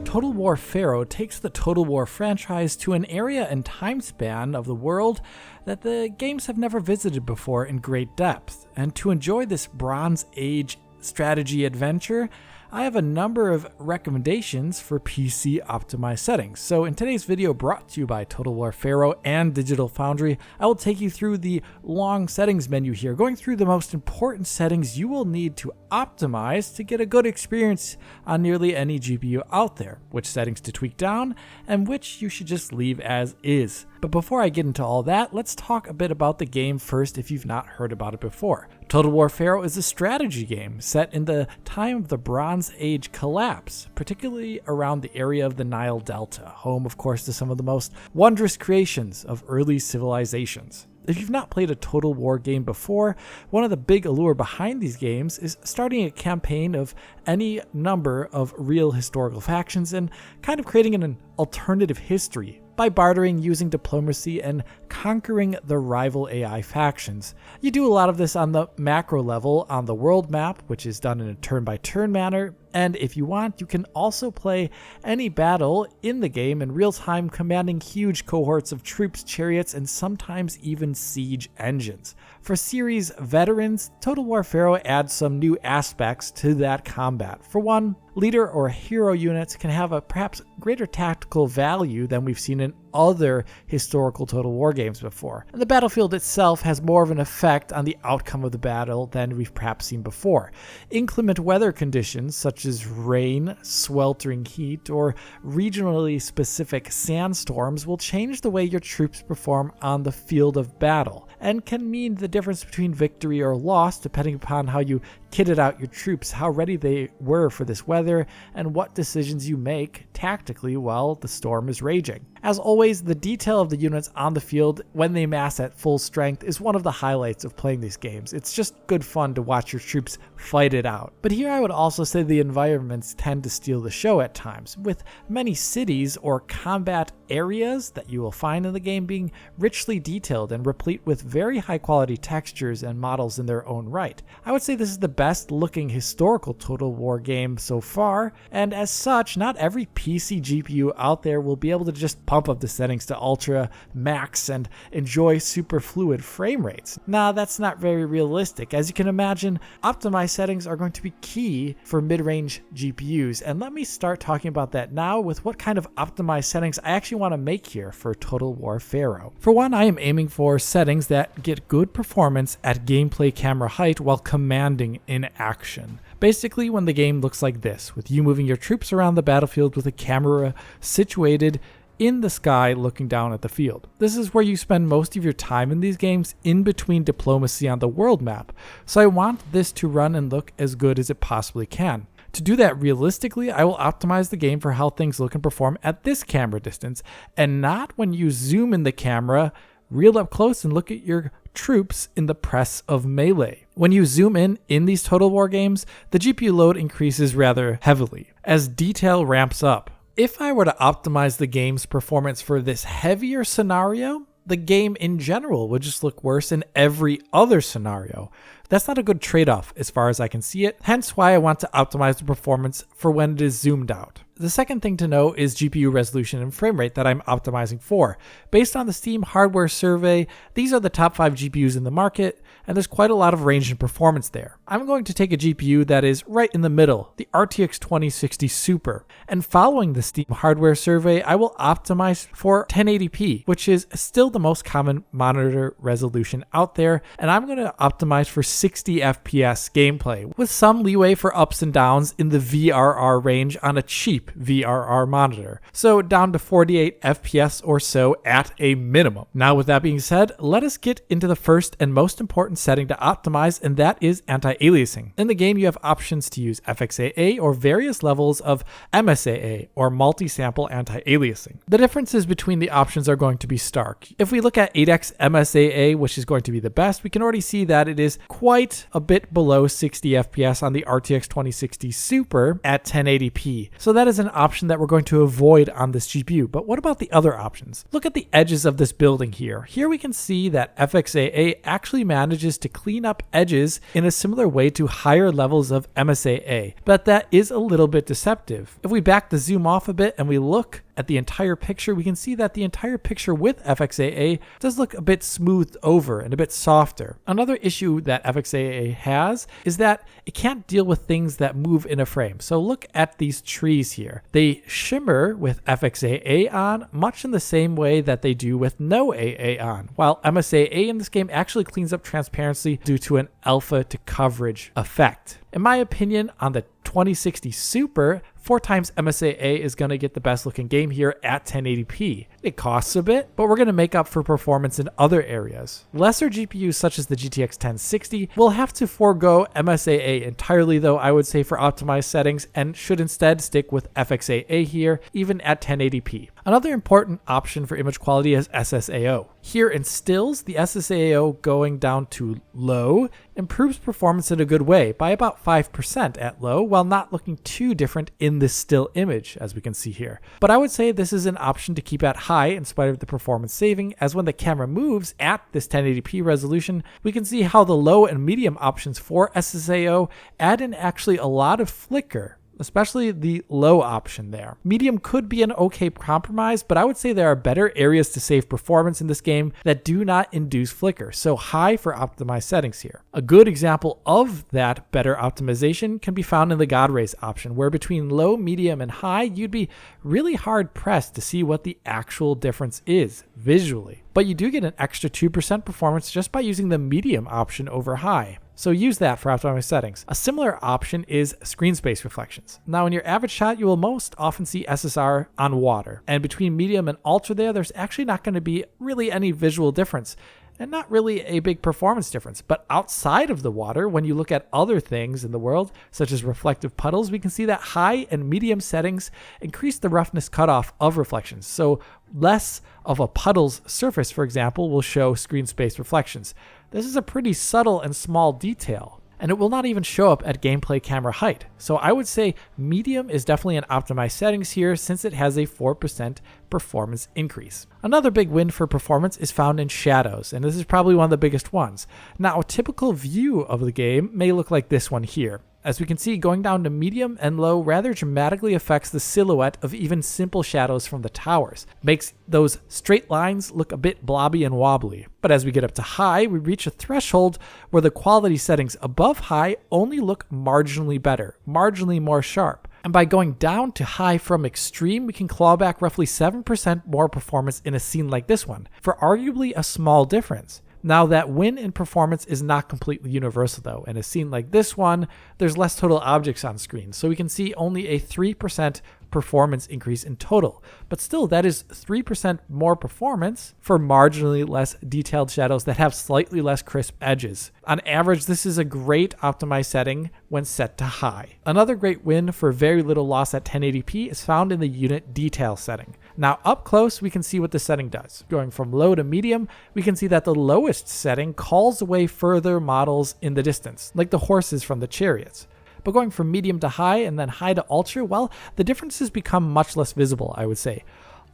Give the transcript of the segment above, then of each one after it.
Total War Pharaoh takes the Total War franchise to an area and time span of the world that the games have never visited before in great depth. And to enjoy this Bronze Age strategy adventure, I have a number of recommendations for PC optimized settings. So in today's video, brought to you by Total War Pharaoh and Digital Foundry, I will take you through the long settings menu here, going through the most important settings you will need to optimize to get a good experience on nearly any GPU out there, which settings to tweak down, and which you should just leave as is. But before I get into all that, let's talk a bit about the game first if you've not heard about it before. Total War Pharaoh is a strategy game set in the time of the Bronze Age collapse, particularly around the area of the Nile Delta, home of course to some of the most wondrous creations of early civilizations. If you've not played a Total War game before, one of the big allure behind these games is starting a campaign of any number of real historical factions and kind of creating an alternative history by bartering, using diplomacy, and conquering the rival AI factions. You do a lot of this on the macro level on the world map, which is done in a turn-by-turn manner, and if you want, you can also play any battle in the game in real time, commanding huge cohorts of troops, chariots, and sometimes even siege engines. For series veterans, Total War Pharaoh adds some new aspects to that combat. For one, leader or hero units can have a perhaps greater tactical value than we've seen in other historical Total War games before. And the battlefield itself has more of an effect on the outcome of the battle than we've perhaps seen before. Inclement weather conditions such as rain, sweltering heat, or regionally specific sandstorms will change the way your troops perform on the field of battle, and can mean the difference between victory or loss depending upon how you kitted out your troops, how ready they were for this weather, and what decisions you make tactically while the storm is raging. As always, the detail of the units on the field when they mass at full strength is one of the highlights of playing these games. It's just good fun to watch your troops fight it out. But here I would also say the environments tend to steal the show at times, with many cities or combat areas that you will find in the game being richly detailed and replete with very high quality textures and models in their own right. I would say this is the best looking historical Total War game so far, and as such, not every PC GPU out there will be able to just pump up the settings to ultra max and enjoy super fluid frame rates. Nah, that's not very realistic. As you can imagine, optimized settings are going to be key for mid-range GPUs, and let me start talking about that now with what kind of optimized settings I actually want to make here for Total War Pharaoh. For one, I am aiming for settings that get good performance at gameplay camera height while commanding in action. Basically, when the game looks like this, with you moving your troops around the battlefield with a camera situated in the sky looking down at the field. This is where you spend most of your time in these games, in between diplomacy on the world map, so I want this to run and look as good as it possibly can. To do that realistically, I will optimize the game for how things look and perform at this camera distance, and not when you zoom in the camera real up close and look at your troops in the press of melee. When you zoom in these Total War games, the GPU load increases rather heavily as detail ramps up. If I were to optimize the game's performance for this heavier scenario, the game in general would just look worse in every other scenario. That's not a good trade-off as far as I can see it, hence why I want to optimize the performance for when it is zoomed out. The second thing to know is GPU resolution and frame rate that I'm optimizing for. Based on the Steam hardware survey, these are the top 5 GPUs in the market, and there's quite a lot of range and performance there. I'm going to take a GPU that is right in the middle, the RTX 2060 Super, and following the Steam hardware survey, I will optimize for 1080p, which is still the most common monitor resolution out there, and I'm going to optimize for 60 FPS gameplay, with some leeway for ups and downs in the VRR range on a cheap VRR monitor, so down to 48 FPS or so at a minimum. Now with that being said, let us get into the first and most important setting to optimize, and that is anti-aliasing. In the game you have options to use FXAA or various levels of MSAA or multi-sample anti-aliasing. The differences between the options are going to be stark. If we look at 8x MSAA, which is going to be the best, we can already see that it is quite a bit below 60 FPS on the RTX 2060 Super at 1080p. So that is an option that we're going to avoid on this GPU. But what about the other options? Look at the edges of this building here. Here we can see that FXAA actually manages changes to clean up edges in a similar way to higher levels of MSAA, but that is a little bit deceptive. If we back the zoom off a bit and we look at the entire picture, we can see that the entire picture with FXAA does look a bit smoothed over and a bit softer. Another issue that FXAA has is that it can't deal with things that move in a frame. So look at these trees here. They shimmer with FXAA on much in the same way that they do with no AA on, while MSAA in this game actually cleans up transparency due to an alpha to coverage effect. In my opinion, on the 2060 Super, 4x MSAA is going to get the best looking game here at 1080p. It costs a bit, but we're going to make up for performance in other areas. Lesser GPUs such as the GTX 1060 will have to forego MSAA entirely though, I would say, for optimized settings, and should instead stick with FXAA here, even at 1080p. Another important option for image quality is SSAO. Here in stills, the SSAO going down to low improves performance in a good way by about 5% at low, while not looking too different in this still image, as we can see here. But I would say this is an option to keep at high in spite of the performance saving, as when the camera moves at this 1080p resolution, we can see how the low and medium options for SSAO add in actually a lot of flicker, especially the low option there. Medium could be an okay compromise, but I would say there are better areas to save performance in this game that do not induce flicker, so high for optimized settings here. A good example of that better optimization can be found in the God Rays option, where between low, medium, and high, you'd be really hard pressed to see what the actual difference is visually. But you do get an extra 2% performance just by using the medium option over high. So use that for optimized settings. A similar option is screen space reflections. Now in your average shot, you will most often see SSR on water. And between medium and ultra there's actually not going to be really any visual difference, and not really a big performance difference. But outside of the water, when you look at other things in the world, such as reflective puddles, we can see that high and medium settings increase the roughness cutoff of reflections. So less of a puddle's surface, for example, will show screen space reflections. This is a pretty subtle and small detail, and it will not even show up at gameplay camera height. So I would say medium is definitely an optimized settings here, since it has a 4% performance increase. Another big win for performance is found in shadows, and this is probably one of the biggest ones. Now, a typical view of the game may look like this one here. As we can see, going down to medium and low rather dramatically affects the silhouette of even simple shadows from the towers. Makes those straight lines look a bit blobby and wobbly. But as we get up to high, we reach a threshold where the quality settings above high only look marginally better, marginally more sharp. And by going down to high from extreme, we can claw back roughly 7% more performance in a scene like this one, for arguably a small difference. Now, that win in performance is not completely universal though. In a scene like this one, there's less total objects on screen, so we can see only a 3% performance increase in total. But still, that is 3% more performance for marginally less detailed shadows that have slightly less crisp edges. On average, this is a great optimized setting when set to high. Another great win for very little loss at 1080p is found in the unit detail setting. Now, up close, we can see what the setting does. Going from low to medium, we can see that the lowest setting calls away further models in the distance, like the horses from the chariots. But going from medium to high and then high to ultra, well, the differences become much less visible, I would say.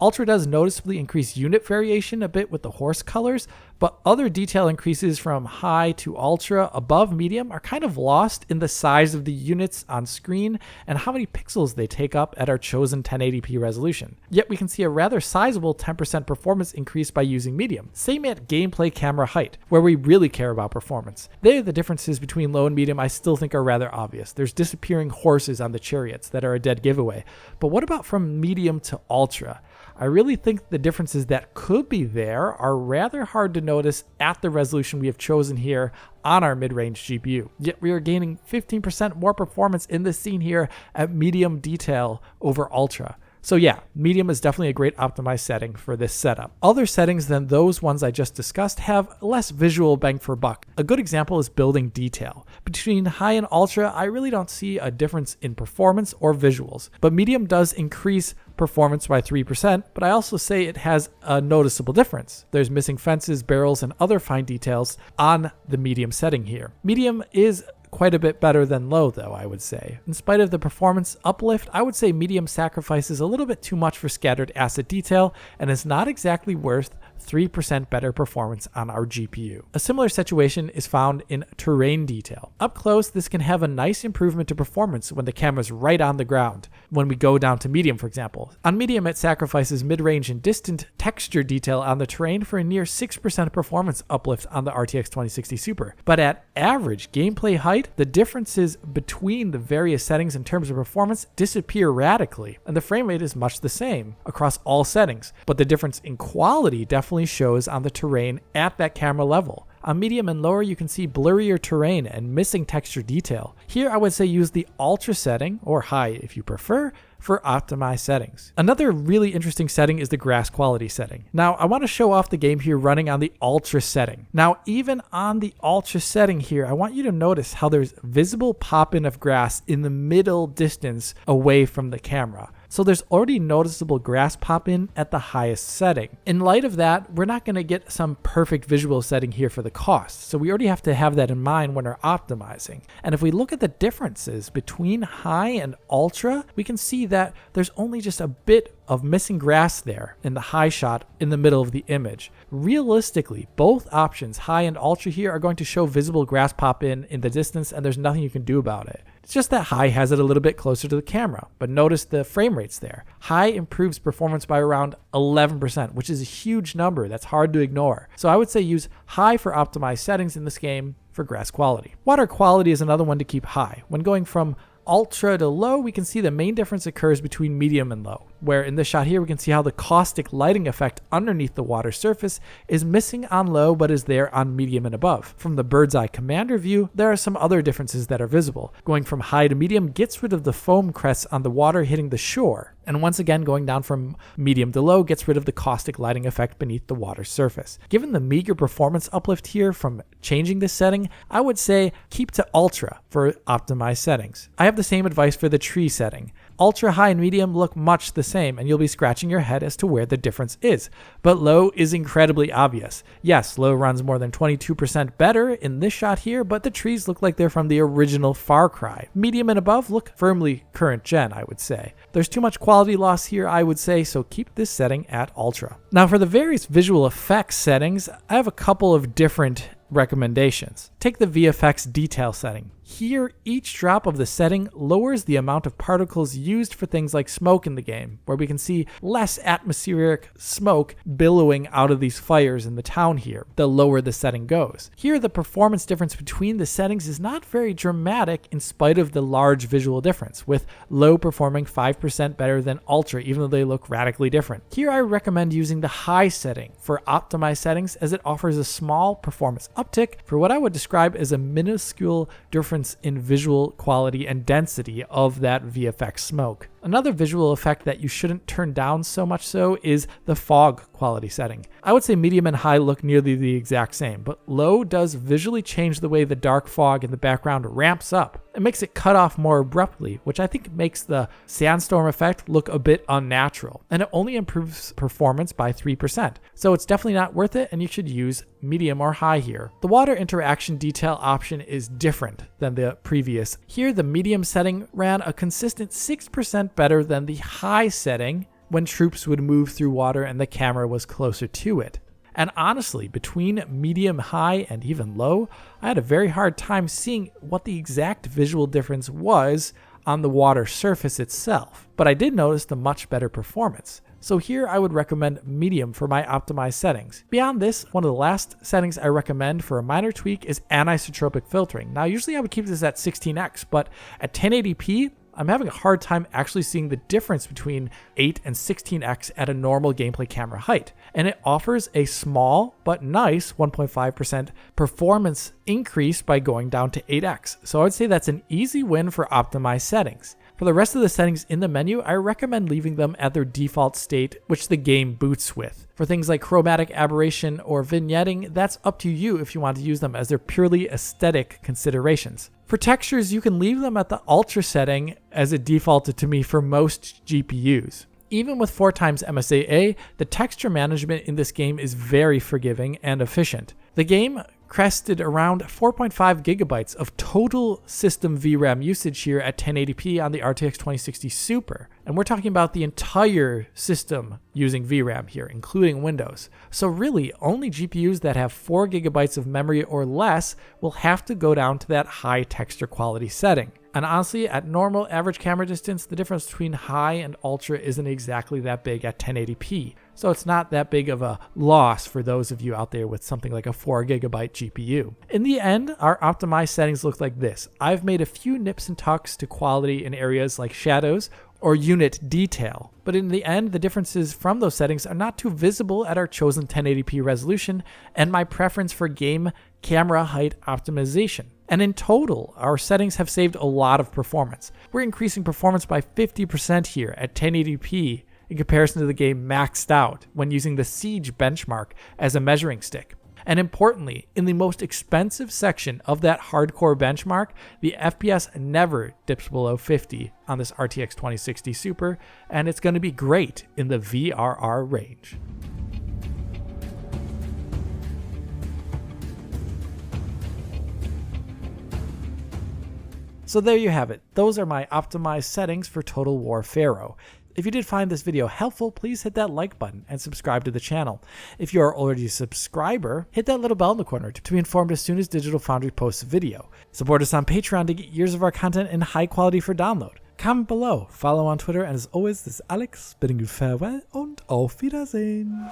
Ultra does noticeably increase unit variation a bit with the horse colors, but other detail increases from high to ultra above medium are kind of lost in the size of the units on screen and how many pixels they take up at our chosen 1080p resolution. Yet we can see a rather sizable 10% performance increase by using medium. Same at gameplay camera height, where we really care about performance. There, the differences between low and medium I still think are rather obvious. There's disappearing horses on the chariots that are a dead giveaway. But what about from medium to ultra? I really think the differences that could be there are rather hard to notice at the resolution we have chosen here on our mid-range GPU. Yet we are gaining 15% more performance in this scene here at medium detail over ultra. So yeah, medium is definitely a great optimized setting for this setup. Other settings than those ones I just discussed have less visual bang for buck. A good example is building detail. Between high and ultra, I really don't see a difference in performance or visuals, but medium does increase performance by 3%, but I also say it has a noticeable difference. There's missing fences, barrels, and other fine details on the medium setting here. Medium is quite a bit better than low though, I would say. In spite of the performance uplift, I would say medium sacrifices a little bit too much for scattered asset detail and is not exactly worth 3% better performance on our GPU. A similar situation is found in terrain detail. Up close, this can have a nice improvement to performance when the camera's right on the ground. When we go down to medium, for example. On medium, it sacrifices mid-range and distant texture detail on the terrain for a near 6% performance uplift on the RTX 2060 Super. But at average gameplay height, the differences between the various settings in terms of performance disappear radically, and the frame rate is much the same across all settings, but the difference in quality definitely shows on the terrain at that camera level. On medium and lower, you can see blurrier terrain and missing texture detail. Here, I would say use the ultra setting, or high if you prefer, for optimized settings. Another really interesting setting is the grass quality setting. Now, I want to show off the game here running on the ultra setting. Now, even on the ultra setting here, I want you to notice how there's visible pop-in of grass in the middle distance away from the camera. So there's already noticeable grass pop-in at the highest setting. In light of that, we're not going to get some perfect visual setting here for the cost. So we already have to have that in mind when we're optimizing. And if we look at the differences between high and ultra, we can see that there's only just a bit of missing grass there in the high shot in the middle of the image. Realistically, both options, high and ultra here, are going to show visible grass pop in the distance, and there's nothing you can do about it. It's just that high has it a little bit closer to the camera, but notice the frame rates there. High improves performance by around 11%, which is a huge number that's hard to ignore. So I would say use high for optimized settings in this game for grass quality. Water quality is another one to keep high. When going from ultra to low, we can see the main difference occurs between medium and low, where in this shot here we can see how the caustic lighting effect underneath the water surface is missing on low but is there on medium and above. From the bird's eye commander view, there are some other differences that are visible. Going from high to medium gets rid of the foam crests on the water hitting the shore, and once again going down from medium to low gets rid of the caustic lighting effect beneath the water surface. Given the meager performance uplift here from changing this setting, I would say keep to ultra for optimized settings. I have the same advice for the tree setting. Ultra, high, and medium look much the same, and you'll be scratching your head as to where the difference is. But low is incredibly obvious. Yes, low runs more than 22% better in this shot here, but the trees look like they're from the original Far Cry. Medium and above look firmly current gen, I would say. There's too much quality loss here, I would say, so keep this setting at ultra. Now for the various visual effects settings, I have a couple of different recommendations. Take the VFX detail setting. Here, each drop of the setting lowers the amount of particles used for things like smoke in the game, where we can see less atmospheric smoke billowing out of these fires in the town here, the lower the setting goes. Here, the performance difference between the settings is not very dramatic in spite of the large visual difference, with low performing 5% better than ultra, even though they look radically different. Here, I recommend using the high setting for optimized settings, as it offers a small performance uptick for what I would describe as a minuscule difference in visual quality and density of that VFX smoke. Another visual effect that you shouldn't turn down so much so is the fog quality setting. I would say medium and high look nearly the exact same, but low does visually change the way the dark fog in the background ramps up. It makes it cut off more abruptly, which I think makes the sandstorm effect look a bit unnatural, and it only improves performance by 3%. So it's definitely not worth it, and you should use medium or high here. The water interaction detail option is different than the previous. Here, the medium setting ran a consistent 6% better than the high setting when troops would move through water and the camera was closer to it. And honestly, between medium, high, and even low, I had a very hard time seeing what the exact visual difference was on the water surface itself, but I did notice the much better performance. So here I would recommend medium for my optimized settings. Beyond this, one of the last settings I recommend for a minor tweak is anisotropic filtering. Now usually I would keep this at 16x, but at 1080p, I'm having a hard time actually seeing the difference between 8 and 16x at a normal gameplay camera height. And it offers a small but nice 1.5% performance increase by going down to 8x. So I would say that's an easy win for optimized settings. For the rest of the settings in the menu, I recommend leaving them at their default state, which the game boots with. For things like chromatic aberration or vignetting, that's up to you if you want to use them, as they're purely aesthetic considerations. For textures, you can leave them at the ultra setting, as it defaulted to me for most GPUs. Even with 4x MSAA, the texture management in this game is very forgiving and efficient. The game crested around 4.5 gigabytes of total system VRAM usage here at 1080p on the RTX 2060 Super. And we're talking about the entire system using VRAM here, including Windows. So really, only GPUs that have 4 gigabytes of memory or less will have to go down to that high texture quality setting. And honestly, at normal average camera distance, the difference between high and ultra isn't exactly that big at 1080p. So it's not that big of a loss for those of you out there with something like a 4 gigabyte GPU. In the end, our optimized settings look like this. I've made a few nips and tucks to quality in areas like shadows or unit detail. But in the end, the differences from those settings are not too visible at our chosen 1080p resolution and my preference for game camera height optimization. And in total, our settings have saved a lot of performance. We're increasing performance by 50% here at 1080p in comparison to the game maxed out when using the Siege benchmark as a measuring stick. And importantly, in the most expensive section of that hardcore benchmark, the FPS never dips below 50 on this RTX 2060 Super, and it's going to be great in the VRR range. So there you have it. Those are my optimized settings for Total War Pharaoh. If you did find this video helpful, please hit that like button and subscribe to the channel. If you are already a subscriber, hit that little bell in the corner to be informed as soon as Digital Foundry posts a video. Support us on Patreon to get years of our content in high quality for download. Comment below, follow on Twitter, and as always, this is Alex bidding you farewell und auf Wiedersehen.